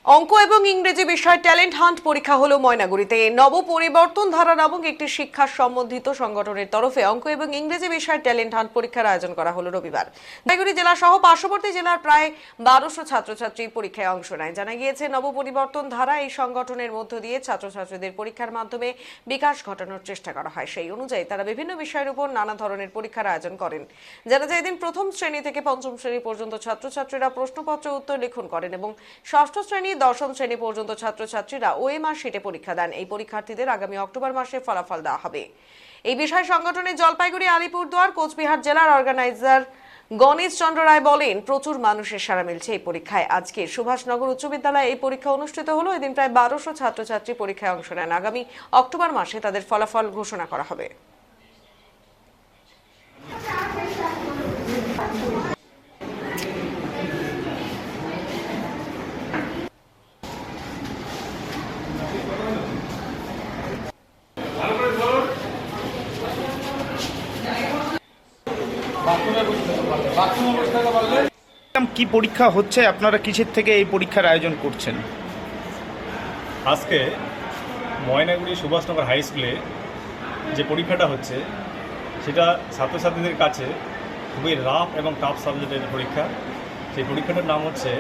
অঙ্ক এবং ইংরেজি বিষয় ট্যালেন্ট হান্ট পরীক্ষা হলো ময়নাগুড়িতে। নব পরিবর্তন ধারা নামক একটি শিক্ষা সম্বন্ধিত সংগঠনের তরফে অঙ্ক এবং ইংরেজি বিষয় ট্যালেন্ট হান্ট পরীক্ষার আয়োজন করা হলো রবিবার। ময়নাগুড়ি জেলা সহ পার্শ্ববর্তী জেলার প্রায় 1200 ছাত্রছাত্রী পরীক্ষায় অংশ নেয়। জানা গিয়েছে, নব পরিবর্তন ধারা এই সংগঠনের মধ্য দিয়ে ছাত্রছাত্রীদের পরীক্ষার মাধ্যমে বিকাশ ঘটানোর চেষ্টা করা হয়। সেই অনুযায়ী তারা বিভিন্ন বিষয়ের উপর নানা ধরনের পরীক্ষার আয়োজন করেন। জানা যায়, এদিন প্রথম শ্রেণী থেকে পঞ্চম শ্রেণী পর্যন্ত ছাত্রছাত্রীরা প্রশ্নপত্র উত্তর লিখন করেন এবং ষষ্ঠ শ্রেণী দশম শ্রেণী পর্যন্ত ছাত্রছাত্রীরা ওএমআর শিটে পরীক্ষা দেন। এই পরীক্ষার্থীদের আগামী অক্টোবর মাসে ফলাফল দেওয়া হবে। এই বিষয় সংগঠনের জলপাইগুড়ি, আলিপুরদুয়ার, কোচবিহার জেলার অর্গানাইজার গণেশ চন্দ্র রায় বলেন, প্রচুর মানুষের সাড়া মিলছে এই পরীক্ষায়। আজকে সুভাষনগর উচ্চ বিদ্যালয়ে এই পরীক্ষা অনুষ্ঠিত হলো। এদিন প্রায় 1200 ছাত্রছাত্রী পরীক্ষায় অংশ নেন। আগামী অক্টোবর মাসে তাদের ফলাফল ঘোষণা করা হবে। কি পরীক্ষা হচ্ছে, আপনারা কিসের থেকে এই পরীক্ষার আয়োজন করছেন? আজকে ময়নাগুড়ি সুভাষনগর হাই স্কুলে যে পরীক্ষাটা হচ্ছে সেটা ছাত্রছাত্রীদের কাছে খুবই রাফ এবং টাফ সাবজেক্টের পরীক্ষা। সেই পরীক্ষাটার নাম হচ্ছে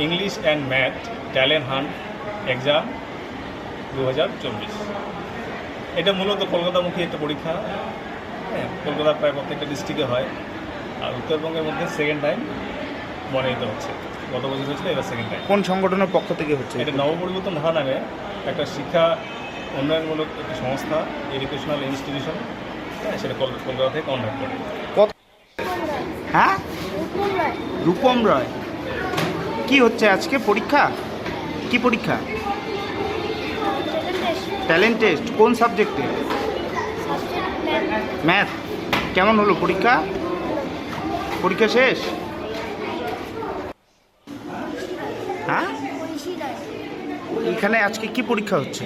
English and math talent hunt exam 2024। এটা মূলত কলকাতামুখী একটা পরীক্ষা। হ্যাঁ, কলকাতার প্রায় প্রত্যেকটা ডিস্ট্রিক্টে হয়। আর উত্তরবঙ্গের মধ্যে সেকেন্ড টাইম মনোনীত হচ্ছে। গত বছর হয়েছিল, এবার সেকেন্ড টাইম। কোন সংগঠনের পক্ষ থেকে হচ্ছে? এটা নবপরিবর্তন ধারা নামে একটা শিক্ষা উন্নয়নমূলক একটি সংস্থা, এডুকেশনাল ইনস্টিটিউশন, সেটা কলকাতা থেকে কন্ডাক্ট করে। হ্যাঁ, রূপম রায়। কি হচ্ছে আজকে পরীক্ষা? কি পরীক্ষা? Talent test. কোন সাবজেক্টে? ম্যাথ। কেমন হলো পরীক্ষা? পরীক্ষা শেষ? হ্যাঁ, এখানে আজকে কি পরীক্ষা হচ্ছে?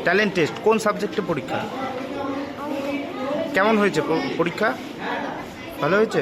Talent test. কোন সাবজেক্টে পরীক্ষা? কেমন হয়েছে পরীক্ষা? ভালো হয়েছে?